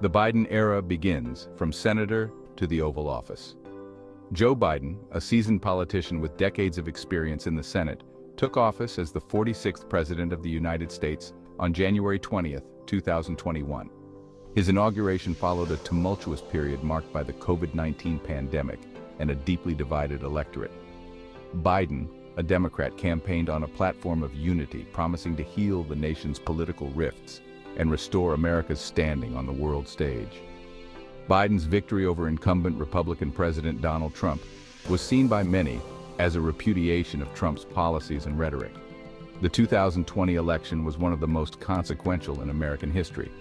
The Biden era begins, from senator to the Oval Office. Joe Biden, a seasoned politician with decades of experience in the Senate, took office as the 46th President of the United States on January 20, 2021. His inauguration followed a tumultuous period marked by the COVID-19 pandemic and a deeply divided electorate. Biden, a Democrat, campaigned on a platform of unity, promising to heal the nation's political rifts and restore America's standing on the world stage. Biden's victory over incumbent Republican President Donald Trump was seen by many as a repudiation of Trump's policies and rhetoric. The 2020 election was one of the most consequential in American history,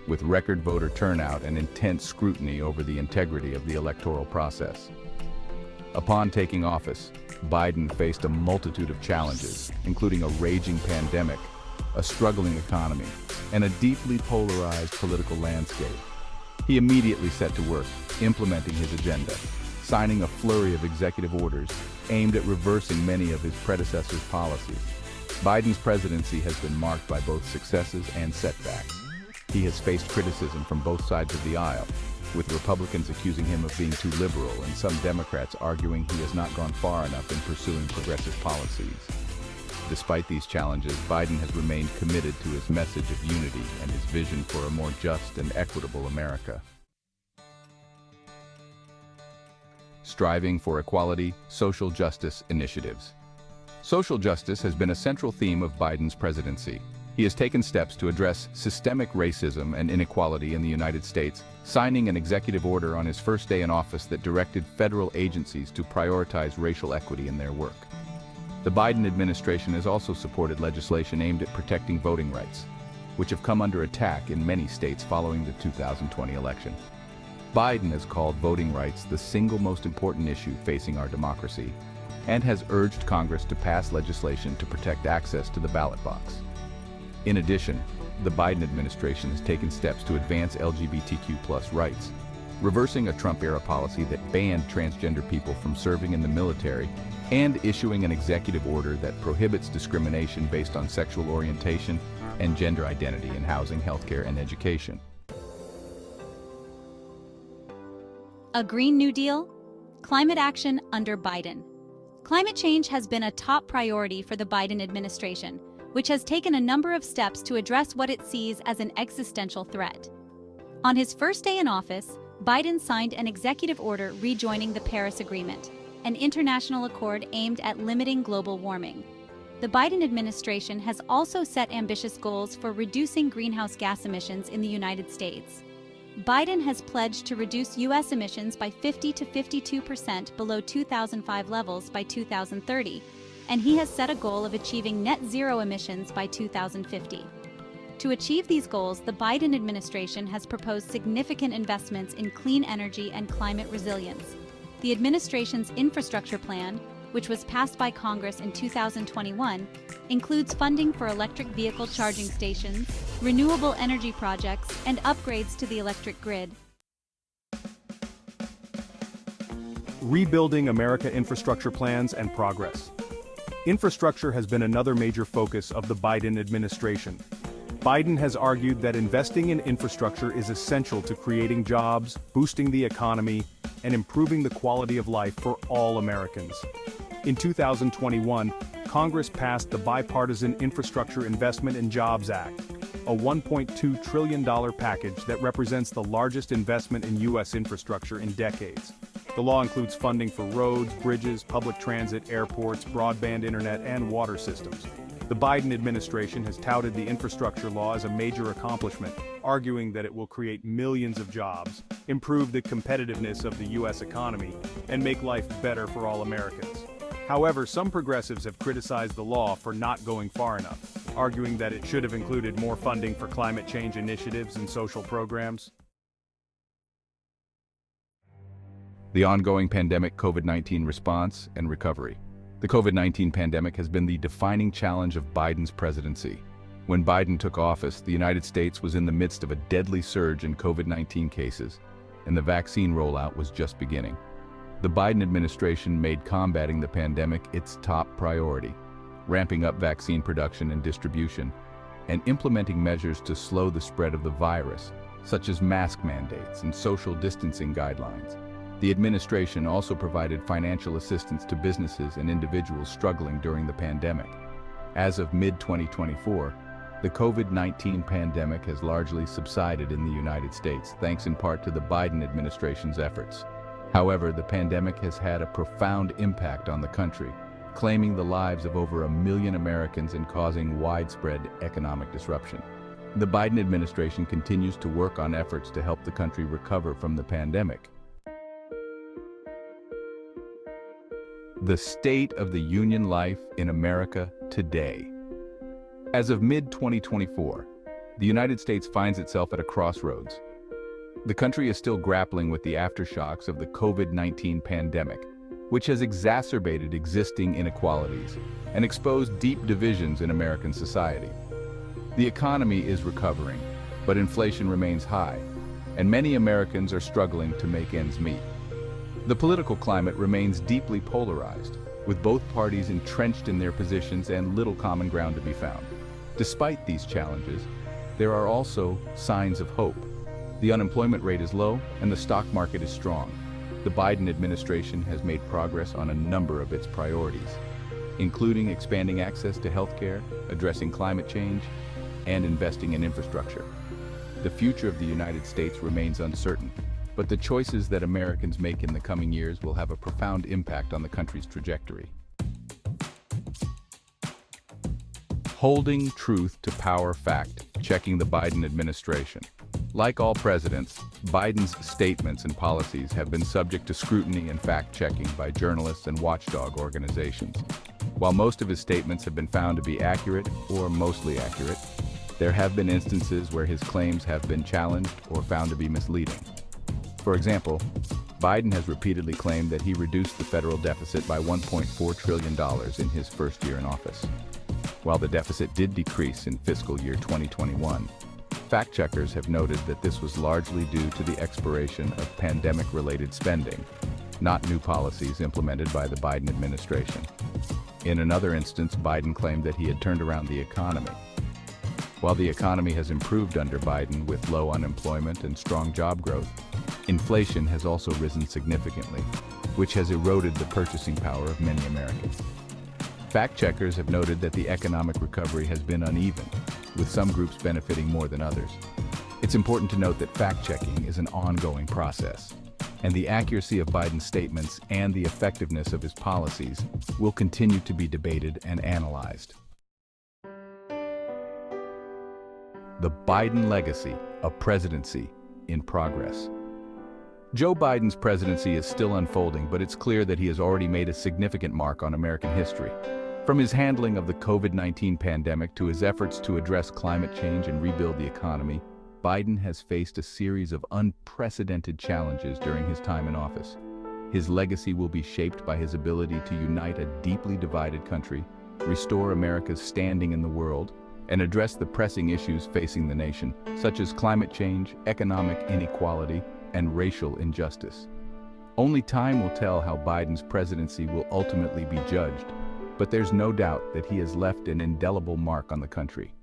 with record voter turnout and intense scrutiny over the integrity of the electoral process. Upon taking office, Biden faced a multitude of challenges, including a raging pandemic, a struggling economy, and a deeply polarized political landscape. He immediately set to work, implementing his agenda, signing a flurry of executive orders aimed at reversing many of his predecessors' policies. Biden's presidency has been marked by both successes and setbacks. He has faced criticism from both sides of the aisle, with Republicans accusing him of being too liberal and some Democrats arguing he has not gone far enough in pursuing progressive policies. Despite these challenges, Biden has remained committed to his message of unity and his vision for a more just and equitable America. Striving for equality, social justice initiatives. Social justice has been a central theme of Biden's presidency. He has taken steps to address systemic racism and inequality in the United States, signing an executive order on his first day in office that directed federal agencies to prioritize racial equity in their work. The Biden administration has also supported legislation aimed at protecting voting rights, which have come under attack in many states following the 2020 election. Biden has called voting rights the single most important issue facing our democracy and has urged Congress to pass legislation to protect access to the ballot box. In addition, the Biden administration has taken steps to advance LGBTQ+ rights, reversing a Trump-era policy that banned transgender people from serving in the military and issuing an executive order that prohibits discrimination based on sexual orientation and gender identity in housing, healthcare, and education. A Green New Deal? Climate action under Biden. Climate change has been a top priority for the Biden administration, which has taken a number of steps to address what it sees as an existential threat. On his first day in office, Biden signed an executive order rejoining the Paris Agreement, an international accord aimed at limiting global warming. The Biden administration has also set ambitious goals for reducing greenhouse gas emissions in the United States. Biden has pledged to reduce U.S. emissions by 50 to 52% below 2005 levels by 2030, and he has set a goal of achieving net zero emissions by 2050. To achieve these goals, the Biden administration has proposed significant investments in clean energy and climate resilience. The administration's infrastructure plan, which was passed by Congress in 2021, includes funding for electric vehicle charging stations, renewable energy projects, and upgrades to the electric grid. Rebuilding America infrastructure plans and progress. Infrastructure has been another major focus of the Biden administration. Biden has argued that investing in infrastructure is essential to creating jobs, boosting the economy, and improving the quality of life for all Americans. In 2021, Congress passed the Bipartisan Infrastructure Investment and Jobs Act, a $1.2 trillion package that represents the largest investment in U.S. infrastructure in decades. The law includes funding for roads, bridges, public transit, airports, broadband internet, and water systems. The Biden administration has touted the infrastructure law as a major accomplishment, arguing that it will create millions of jobs, improve the competitiveness of the U.S. economy, and make life better for all Americans. However, some progressives have criticized the law for not going far enough, arguing that it should have included more funding for climate change initiatives and social programs. The ongoing pandemic, COVID-19 response and recovery. The COVID-19 pandemic has been the defining challenge of Biden's presidency. When Biden took office, the United States was in the midst of a deadly surge in COVID-19 cases, and the vaccine rollout was just beginning. The Biden administration made combating the pandemic its top priority, ramping up vaccine production and distribution, and implementing measures to slow the spread of the virus such as mask mandates and social distancing guidelines. The administration also provided financial assistance to businesses and individuals struggling during the pandemic. As of mid-2024, the COVID-19 pandemic has largely subsided in the United States, thanks in part to the Biden administration's efforts. However, the pandemic has had a profound impact on the country, claiming the lives of over 1 million Americans and causing widespread economic disruption. The Biden administration continues to work on efforts to help the country recover from the pandemic. The state of the union life in America today. As of mid-2024, the United States finds itself at a crossroads. The country is still grappling with the aftershocks of the COVID-19 pandemic, which has exacerbated existing inequalities and exposed deep divisions in American society. The economy is recovering, but inflation remains high, and many Americans are struggling to make ends meet. The political climate remains deeply polarized, with both parties entrenched in their positions and little common ground to be found. Despite these challenges, there are also signs of hope. The unemployment rate is low and the stock market is strong. The Biden administration has made progress on a number of its priorities, including expanding access to healthcare, addressing climate change, and investing in infrastructure. The future of the United States remains uncertain, but the choices that Americans make in the coming years will have a profound impact on the country's trajectory. Holding truth to power fact-checking the Biden administration. Like all presidents, Biden's statements and policies have been subject to scrutiny and fact-checking by journalists and watchdog organizations. While most of his statements have been found to be accurate or mostly accurate, there have been instances where his claims have been challenged or found to be misleading. For example, Biden has repeatedly claimed that he reduced the federal deficit by $1.4 trillion in his first year in office. While the deficit did decrease in fiscal year 2021, fact-checkers have noted that this was largely due to the expiration of pandemic-related spending, not new policies implemented by the Biden administration. In another instance, Biden claimed that he had turned around the economy. While the economy has improved under Biden with low unemployment and strong job growth, inflation has also risen significantly, which has eroded the purchasing power of many Americans. Fact-checkers have noted that the economic recovery has been uneven, with some groups benefiting more than others. It's important to note that fact-checking is an ongoing process, and the accuracy of Biden's statements and the effectiveness of his policies will continue to be debated and analyzed. The Biden legacy, a presidency in progress. Joe Biden's presidency is still unfolding, but it's clear that he has already made a significant mark on American history. From his handling of the COVID-19 pandemic to his efforts to address climate change and rebuild the economy, Biden has faced a series of unprecedented challenges during his time in office. His legacy will be shaped by his ability to unite a deeply divided country, restore America's standing in the world, and address the pressing issues facing the nation, such as climate change, economic inequality, and racial injustice. Only time will tell how Biden's presidency will ultimately be judged, but there's no doubt that he has left an indelible mark on the country.